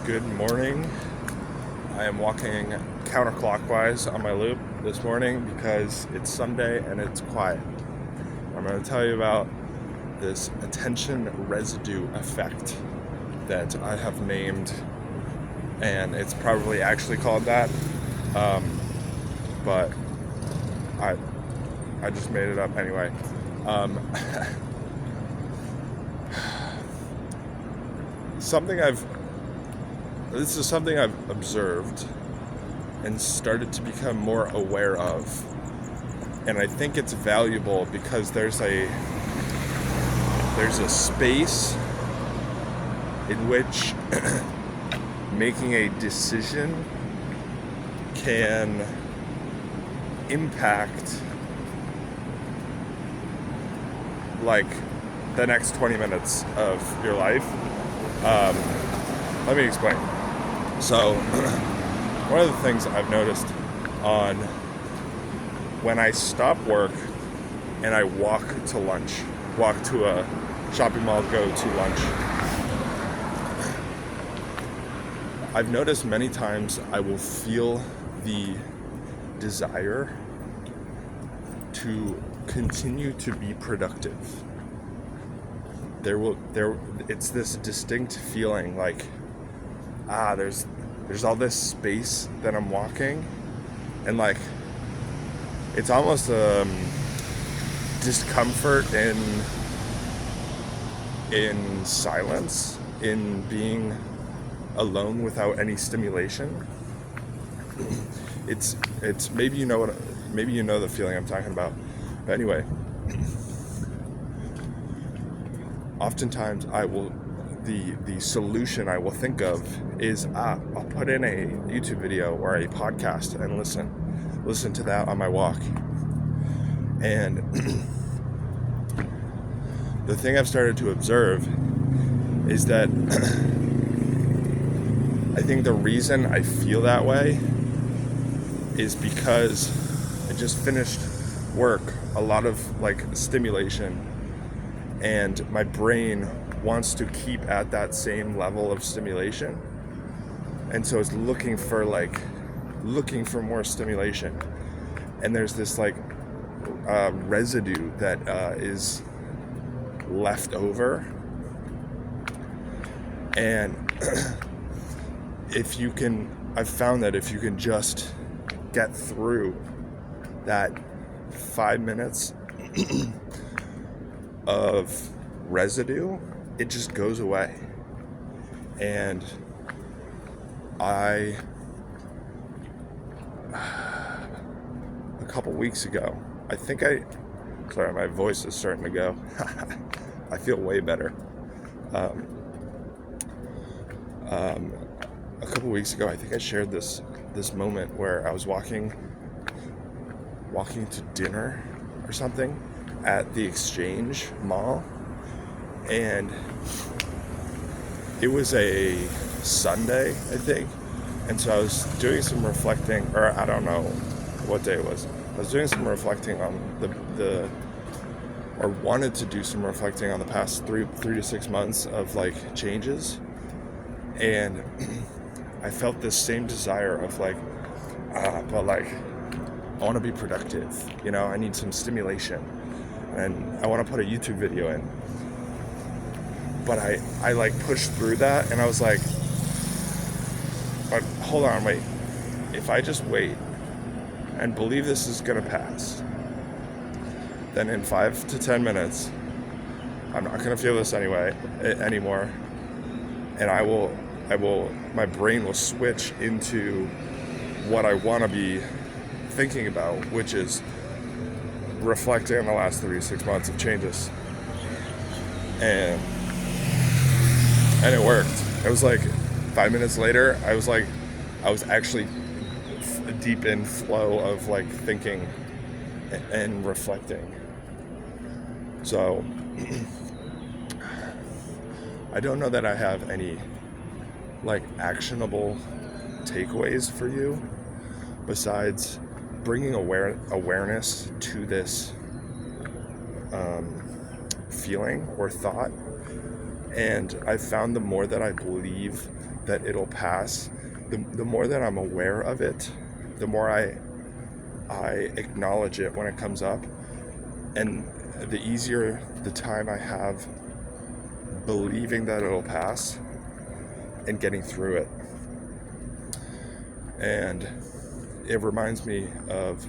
Good morning. I am walking counterclockwise on my loop this morning because it's Sunday and it's quiet. I'm going to tell you about this attention residue effect that I have named, and it's probably actually called that, but I just made it up anyway. This is something I've observed and started to become more aware of, and I think it's valuable because there's a space in which making a decision can impact like the next 20 minutes of your life. Let me explain. So, one of the things I've noticed on when I stop work and I walk to a shopping mall, go to lunch, I've noticed many times I will feel the desire to continue to be productive. It's this distinct feeling like, there's all this space that I'm walking, and like it's almost discomfort in silence, in being alone without any stimulation. It's maybe you know the feeling I'm talking about. But anyway, oftentimes the solution I will think of is I'll put in a YouTube video or a podcast and listen to that on my walk. And the thing I've started to observe is that I think the reason I feel that way is because I just finished work, a lot of like stimulation, and my brain wants to keep at that same level of stimulation, and so it's looking for more stimulation, and there's this residue that is left over. And I've found that if you can just get through that 5 minutes of residue, it just goes away. And a couple weeks ago, sorry, my voice is starting to go. I feel way better. A couple weeks ago, I think I shared this moment where I was walking to dinner or something at the Exchange Mall, and it was a Sunday, I think, and so I was doing some reflecting, or I don't know what day it was. I was doing some reflecting on or wanted to do some reflecting on the past 3 to 6 months of like changes, and I felt this same desire of but I want to be productive, I need some stimulation, and I want to put a YouTube video in. But I pushed through that, and I was like, but hold on, wait. If I just wait and believe this is going to pass, then in 5 to 10 minutes, I'm not going to feel this anymore. And my brain will switch into what I want to be thinking about, which is reflecting on the last 3 to 6 months of changes. And it worked. It was like 5 minutes later, I was actually deep in flow of thinking and reflecting. So I don't know that I have any actionable takeaways for you besides bringing awareness to this feeling or thought, And I found the more that I believe that it'll pass, the more that I'm aware of it, the more I acknowledge it when it comes up, and the easier the time I have believing that it'll pass and getting through it. And it reminds me of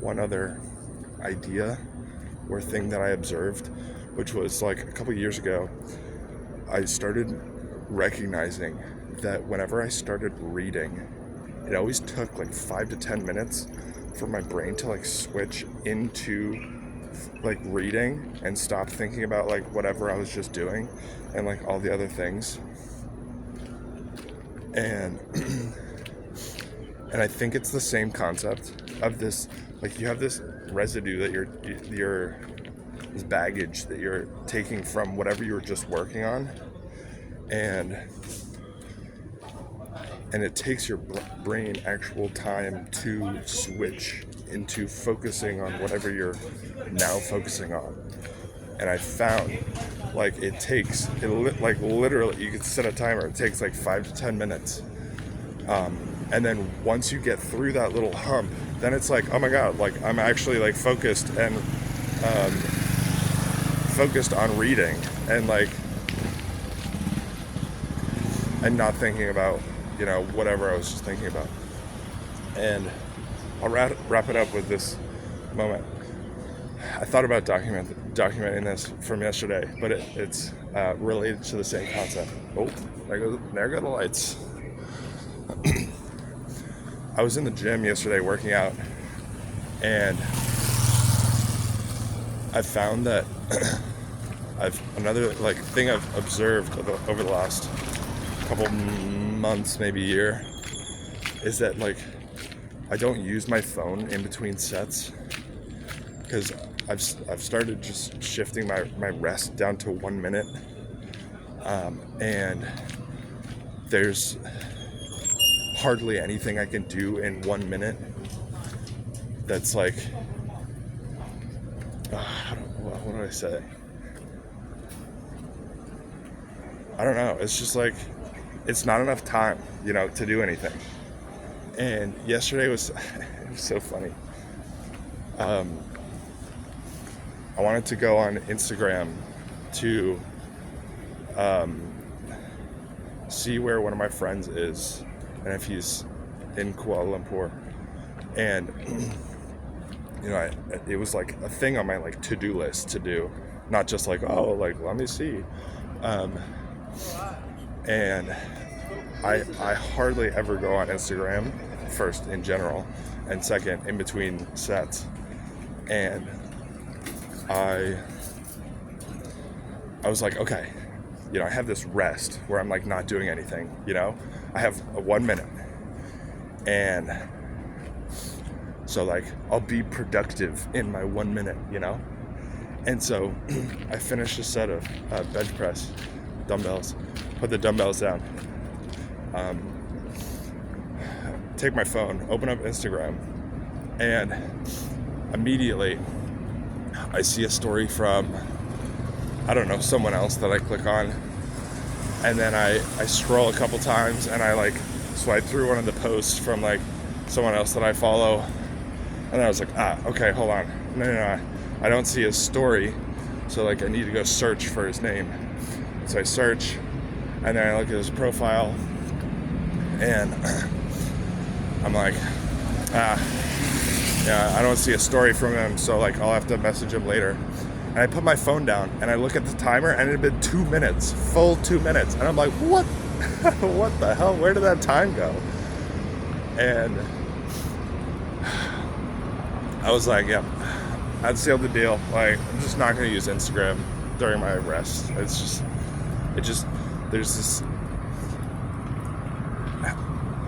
one other idea or thing that I observed, which was like a couple years ago. I started recognizing that whenever I started reading, it always took like 5 to 10 minutes for my brain to like switch into like reading and stop thinking about like whatever I was just doing and like all the other things. And and I think it's the same concept of this, like you have this residue that you're this baggage that you're taking from whatever you were just working on, and it takes your brain actual time to switch into focusing on whatever you're now focusing on. And I found like like literally you could set a timer, it takes like 5 to 10 minutes, and then once you get through that little hump, then it's like, oh my god, like I'm actually like focused and focused on reading and like and not thinking about, you know, whatever I was just thinking about. And I'll wrap it up with this moment. I thought about documenting this from yesterday, but it's related to the same concept. Oh, there go the lights. I was in the gym yesterday working out, and I found that another like thing I've observed over the last couple months, maybe year, is that like I don't use my phone in between sets, because I've started just shifting my rest down to 1 minute, and there's hardly anything I can do in 1 minute that's like what do I say? I don't know. It's just like it's not enough time, you know, to do anything. And yesterday was it was so funny. I wanted to go on Instagram to see where one of my friends is and if he's in Kuala Lumpur. And you know, it was like a thing on my like to-do list to do, not just like, oh, like let me see. And I hardly ever go on Instagram, first in general, and second in between sets. And I was like, okay, you know, I have this rest where I'm like not doing anything, you know, I have 1 minute, and so like I'll be productive in my 1 minute, you know. And so I finished a set of bench press dumbbells, put the dumbbells down, take my phone, open up Instagram, and immediately I see a story from, I don't know, someone else that I click on, and then I scroll a couple times and I like swipe through one of the posts from like someone else that I follow, and I was like, okay, hold on, no, I don't see his story, so like I need to go search for his name. So I search, and then I look at his profile, and I'm like, yeah, I don't see a story from him, so like I'll have to message him later. And I put my phone down and I look at the timer, and it had been 2 minutes, full 2 minutes. And I'm like, what? What the hell? Where did that time go? And I was like, yeah, I'd sealed the deal. Like, I'm just not going to use Instagram during my rest. There's this,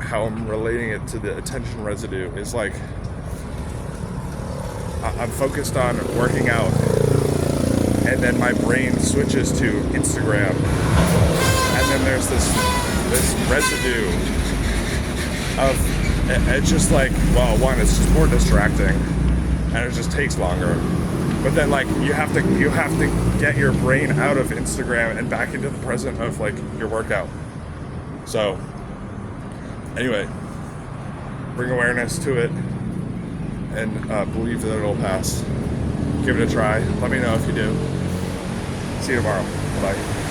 how I'm relating it to the attention residue is like, I'm focused on working out, and then my brain switches to Instagram, and then there's this residue of, it's just like, well, one, it's just more distracting, and it just takes longer, But then like you have to get your brain out of Instagram and back into the present of like your workout. So anyway, bring awareness to it and believe that it'll pass. Give it a try. Let me know if you do. See you tomorrow. Bye.